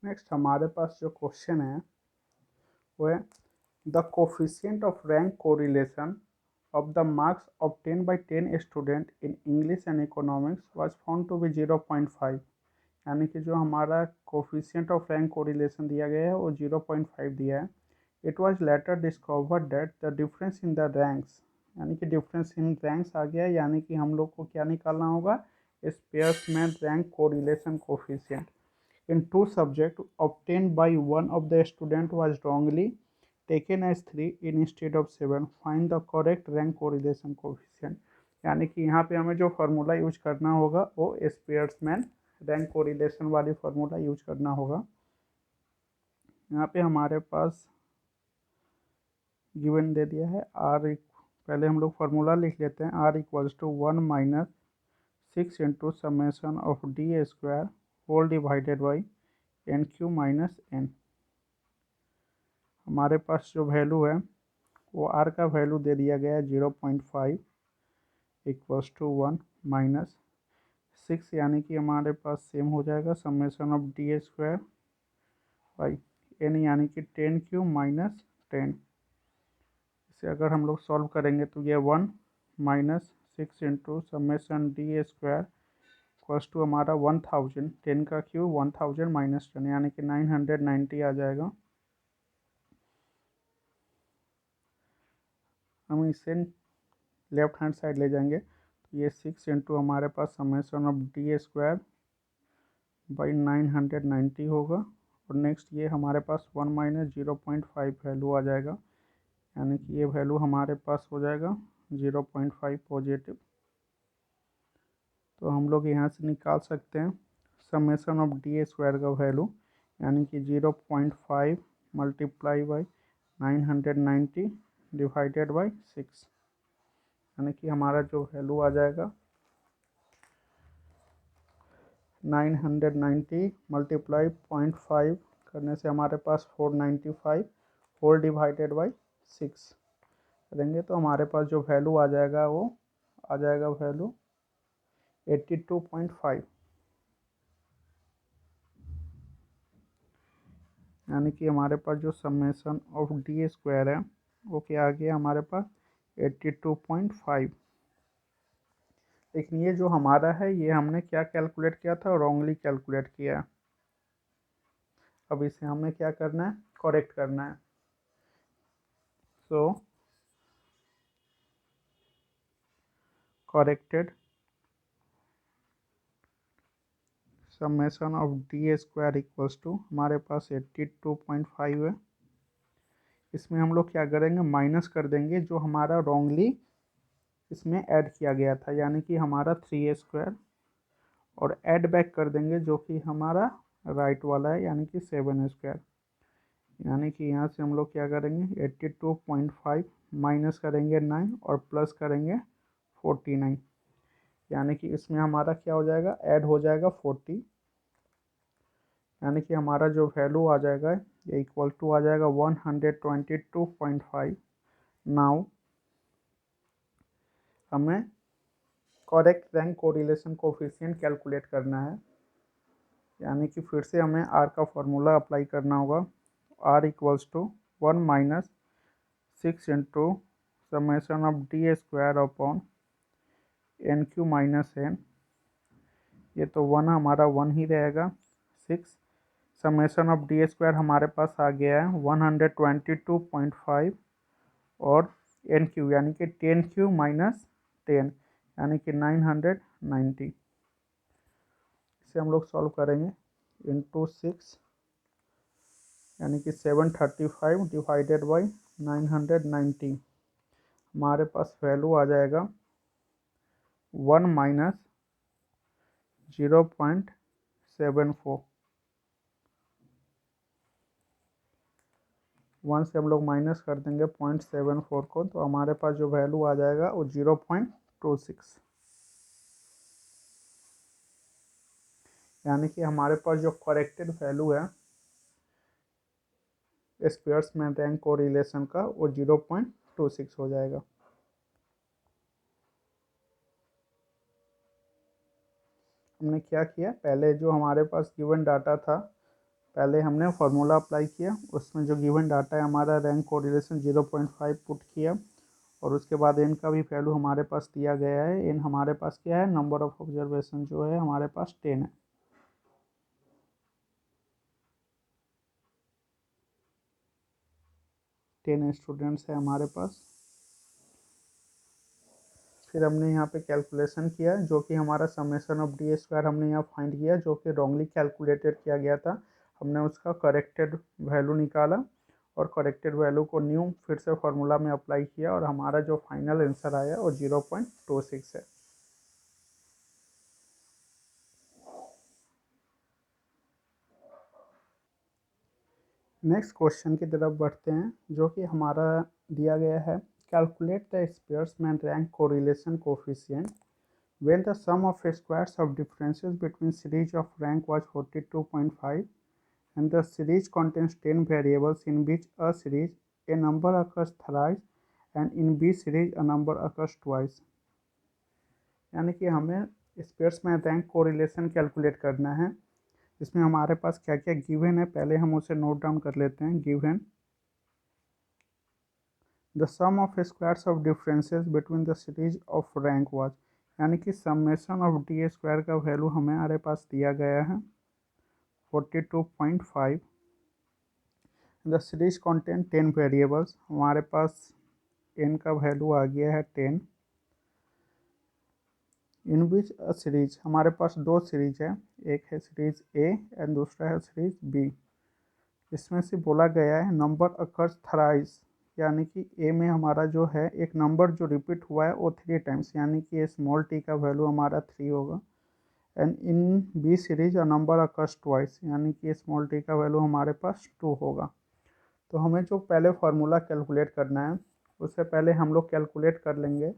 Next हमारे पास जो क्वेश्चन है वो है the coefficient of rank correlation of the marks obtained by 10 students in English and Economics was found to be 0.5। यानी कि जो हमारा कोफिशिएंट ऑफ रैंक कोरिलेशन दिया गया है वो 0.5 दिया है। It was later discovered that the difference in the ranks, यानी कि डिफरेंस इन रैंक्स आ गया, यानी कि हम लोग को क्या निकालना होगा, Spearman's rank correlation coefficient in two subjects obtained by one of the student was wrongly taken as 3 instead of 7। Find the correct rank correlation coefficient। यानी कि यहाँ पे हमें जो फार्मूला यूज करना होगा वो स्पेयर्समैन रैंक कोरिलेशन वाली फार्मूला यूज करना होगा। यहाँ पे हमारे पास गिवन दे दिया है आर, पहले हम लोग फार्मूला लिख लेते हैं। R equals to 1 minus 6 into summation of D square whole divided by N cube minus N. हमारे पास जो वैल्यू है वो आर का वैल्यू दे दिया गया है 0.5 इक्वल्स टू 1 माइनस 6, यानी कि हमारे पास सेम हो जाएगा summation of D square by N, यानी कि 10 क्यू माइनस 10। इसे अगर हम लोग सॉल्व करेंगे तो ये 1 minus 6 into summation D square equals to हमारा 1000, 10 का क्यू 1000 माइनस 10, यानी कि 990 आ जाएगा। हम इसे लेफ्ट हैंड साइड ले जाएंगे तो ये 6 इंटू हमारे पास summation of D square by 990 होगा, और नेक्स्ट ये हमारे पास 1 माइनस 0.5 वैल्यू आ जाएगा, यानी कि ये वैल्यू हमारे पास हो जाएगा 0.5 पॉजिटिव। तो हम लोग यहाँ से निकाल सकते हैं समेशन ऑफ डी स्क्वायर का वैल्यू, यानी कि 0.5 मल्टीप्लाई बाई 990 डिवाइडेड बाई 6, यानी कि हमारा जो वैल्यू आ जाएगा 990 मल्टीप्लाई 0.5 करने से हमारे पास 495 होल डिवाइडेड बाई 6 करेंगे तो हमारे पास जो वैल्यू आ जाएगा वो आ जाएगा वैल्यू 82.5, यानी कि हमारे पास जो समेशन ऑफ डी स्क्वायर है वो क्या आ गया हमारे पास 82.5। लेकिन ये जो हमारा है ये हमने क्या कैलकुलेट किया था, रॉन्गली कैलकुलेट किया। अब इसे हमें क्या करना है, करेक्ट करना है। So corrected summation of D square equals to हमारे पास 82.5 है। इसमें हम लोग क्या करेंगे, माइनस कर देंगे जो हमारा रॉन्गली इसमें ऐड किया गया था, यानी कि हमारा 3 स्क्वायर, और ऐड बैक कर देंगे जो कि हमारा राइट वाला है, यानी कि 7 स्क्वायर। यानी कि यहाँ से हम लोग क्या करेंगे 82.5 माइनस करेंगे 9 और प्लस करेंगे 49, यानी कि इसमें हमारा क्या हो जाएगा, ऐड हो जाएगा 40, यानी कि हमारा जो वैल्यू आ जाएगा ये इक्वल टू आ जाएगा 122.5। नाउ हमें correct rank correlation coefficient calculate करना है, यानी कि फिर से हमें आर का फॉर्मूला अप्लाई करना होगा। R equals to 1 minus 6 into summation of D square upon N cube minus N, ये तो 1 हमारा 1 ही रहेगा। 6 समेशन ऑफ डी स्क्वायर हमारे पास आ गया है 122.5 और एन क्यू यानी कि 10 क्यू माइनस 10, यानी कि 990। इसे हम लोग सॉल्व करेंगे इंटू 6, यानी कि 735 डिवाइडेड बाई 990, हमारे पास वैल्यू आ जाएगा 1 माइनस 0.74। 1 से हम लोग माइनस कर देंगे 0.74 को, तो हमारे पास जो वैल्यू आ जाएगा वो 0.26, यानी कि हमारे पास जो करेक्टेड वैल्यू है स्पेयर्समैन रैंक कोरिलेशन का वो 0.26 हो जाएगा। हमने क्या किया, पहले जो हमारे पास गिवन डाटा था पहले हमने फार्मूला अप्लाई किया, उसमें जो गिवन डाटा है हमारा रैंक कोरिलेशन 0.5 पुट किया, और उसके बाद एन का भी वैल्यू हमारे पास दिया गया है। एन हमारे पास क्या है, नंबर ऑफ ऑब्जर्वेशन जो है हमारे पास 10 है। टेन स्टूडेंट्स है हमारे पास। फिर हमने यहाँ पे कैलकुलेशन किया, जो कि हमारा समेशन ऑफ डी स्क्वायर हमने यहाँ फाइंड किया, जो कि रॉन्गली कैलकुलेटेड किया गया था। हमने उसका करेक्टेड वैल्यू निकाला और करेक्टेड वैल्यू को न्यू फिर से फार्मूला में अप्लाई किया, और हमारा जो फाइनल आंसर आया वो 0.26 है। नेक्स्ट क्वेश्चन की तरफ बढ़ते हैं, जो कि हमारा दिया गया है, calculate the Spearman's rank correlation coefficient when the sum of squares of differences between series of rank was 42.5 and the series contains 10 variables in which a series a number occurs thrice and in B series a number occurs twice। यानी कि हमें स्पेयर्समैन rank correlation calculate करना है। इसमें हमारे पास क्या क्या given है, पहले हम उसे नोट डाउन कर लेते हैं। Given the sum of squares of differences between the series of rank was, यानी कि समेशन ऑफ डी स्क्वायर का वैल्यू हमारे पास दिया गया है 42.5। द सीरीज कॉन्टेन 10 वेरिएबल्स, हमारे पास n का वैल्यू आ गया है 10। इन विच अ सीरीज, हमारे पास दो सीरीज है, एक है सीरीज ए एंड दूसरा है सीरीज बी। इसमें से बोला गया है नंबर अकर्स थराइस, यानी कि ए में हमारा जो है एक नंबर जो रिपीट हुआ है वो 3 टाइम्स, यानी कि स्मॉल टी का वैल्यू हमारा 3 होगा। And in B series a number occurs twice, यानी कि स्मॉल टी का वैल्यू हमारे पास 2 होगा। तो हमें जो पहले फार्मूला कैलकुलेट करना है, उससे पहले हम लोग कैलकुलेट कर लेंगे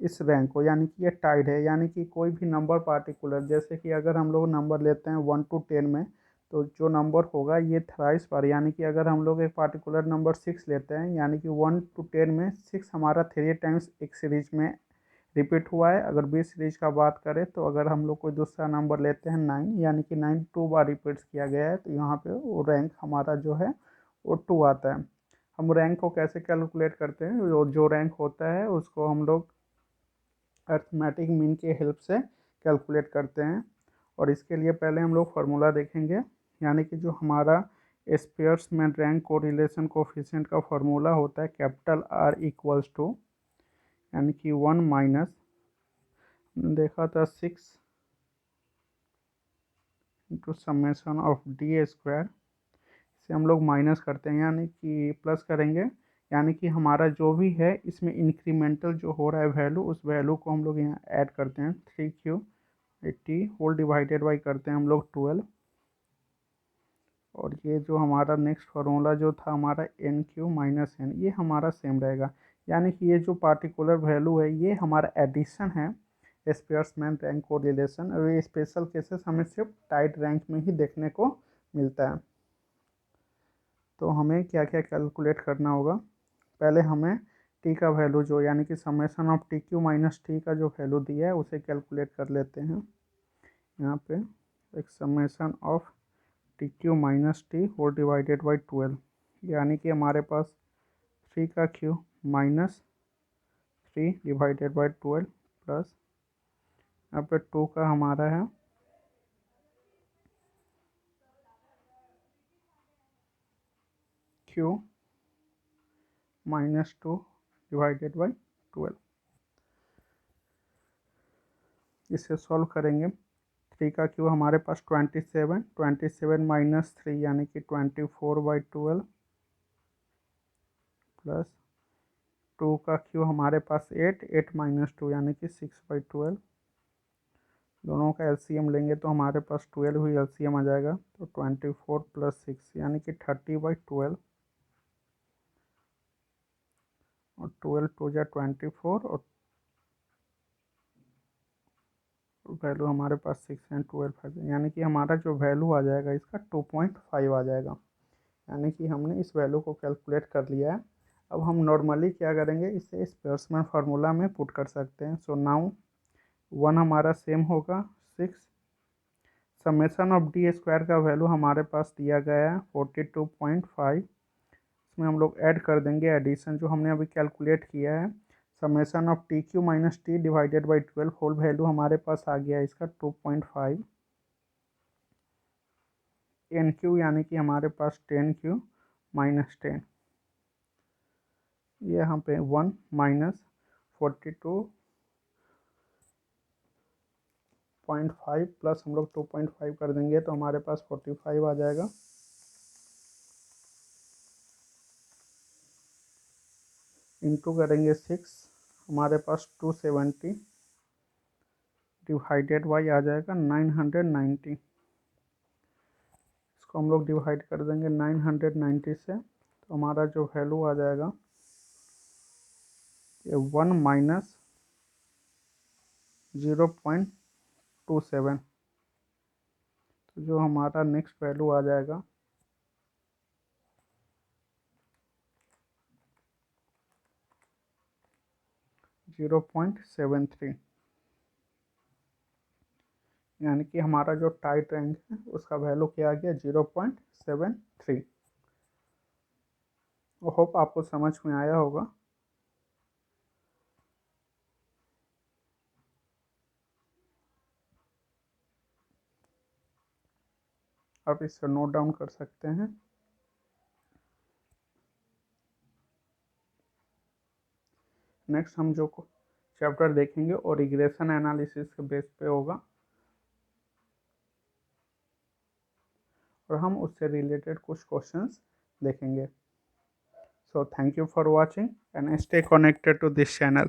इस रैंक को, यानी कि ये टाइड है, यानी कि कोई भी नंबर पार्टिकुलर, जैसे कि अगर हम लोग नंबर लेते हैं 1 to 10 में, तो जो नंबर होगा ये थ्राइस पर, यानी कि अगर हम लोग एक पार्टिकुलर नंबर 6 लेते हैं, यानी कि 1 to 10 में 6 हमारा 3 टाइम्स एक सीरीज में रिपीट हुआ है। अगर बी सीरीज का बात करें, तो अगर हम लोग कोई दूसरा नंबर लेते हैं 9, यानी कि 9 2 बार रिपीट किया गया है, तो यहाँ पे वो रैंक हमारा जो है वो 2 आता है। हम रैंक को कैसे कैलकुलेट करते हैं, जो रैंक होता है उसको हम लोग अर्थमेटिक मीन के हेल्प से कैलकुलेट करते हैं। और इसके लिए पहले हम लोग फार्मूला देखेंगे, यानी कि जो हमारा स्पेयर्समैन रैंक कोरिलेशन कोफिशिएंट का फार्मूला होता है कैपिटल R इक्वल्स टू, यानी कि 1 माइनस, देखा था 6 into summation of D square, इसे हम लोग माइनस करते हैं, यानी कि प्लस करेंगे, यानी कि हमारा जो भी है इसमें इंक्रीमेंटल जो हो रहा है वैल्यू, उस वैल्यू को हम लोग यहाँ ऐड करते हैं। 3Q80 होल डिवाइडेड बाई करते हैं हम लोग 12, और ये जो हमारा नेक्स्ट फार्मूला जो था हमारा NQ माइनस एन, ये हमारा सेम रहेगा। यानी कि ये जो पार्टिकुलर वैल्यू है ये हमारा एडिशन है स्पेयर्समैन रैंक कोरिलेशन, और ये स्पेशल केसेस हमें सिर्फ टाइट रैंक में ही देखने को मिलता है। तो हमें क्या क्या कैलकुलेट करना होगा, पहले हमें टी का वैल्यू जो, यानी कि summation of TQ minus T का जो वैल्यू दिया है उसे कैलकुलेट कर लेते हैं। यहाँ पे एक summation of TQ minus T whole divided by 12, यानी कि हमारे पास 3 का cube minus 3 divided by 12 plus यहाँ पे 2 का हमारा है क्यू माइनस 2 डिवाइडेड बाई 12। इसे सॉल्व करेंगे, 3 का क्यू हमारे पास 27, 27 माइनस 3 यानी कि 24/12 प्लस 2 का क्यू हमारे पास 8, 8 माइनस 2 यानी कि 6/12। दोनों का एलसीएम लेंगे तो हमारे पास 12 ही एलसीएम आ जाएगा, तो 24 प्लस 6 यानी कि 30/12, और 12 2 जा 24, और वैल्यू हमारे पास 6 एंड 12 है, यानी कि हमारा जो वैल्यू आ जाएगा इसका 2.5 आ जाएगा। यानी कि हमने इस वैल्यू को कैलकुलेट कर लिया है। अब हम नॉर्मली क्या करेंगे, इसे स्पेयर्समैन फार्मूला में पुट कर सकते हैं। सो नाउ 1 हमारा सेम होगा 6, समेशन ऑफ डी स्क्वायर का वैल्यू हमारे पास दिया गया है 42.5। इसमें हम लोग ऐड कर देंगे एडिशन जो हमने अभी कैलकुलेट किया है। Summation of T cube minus T divided by 12 whole value हमारे पास आ गया है इसका 2.5। एन क्यू यानी कि हमारे पास 10 क्यू माइनस 10, ये यहाँ पे 1 माइनस 42.5 प्लस हम लोग 2.5 कर देंगे तो हमारे पास 45 आ जाएगा। इंटू करेंगे 6, हमारे पास 270 डिवाइडेड बाई आ जाएगा 990। इसको हम लोग डिवाइड कर देंगे 990 से, तो हमारा जो वैल्यू आ जाएगा ये 1 माइनस 0.27। तो जो हमारा नेक्स्ट वैल्यू आ जाएगा 0.73, यानी कि हमारा जो टाइट रैंक है उसका वैल्यू क्या आ गया 0.73। होप आपको समझ में आया होगा। आप इसे नोट डाउन कर सकते हैं। नेक्स्ट हम जो चैप्टर देखेंगे और रिग्रेशन एनालिसिस के बेस पे होगा और हम उससे रिलेटेड कुछ क्वेश्चंस देखेंगे। So thank you for watching and stay connected to this channel.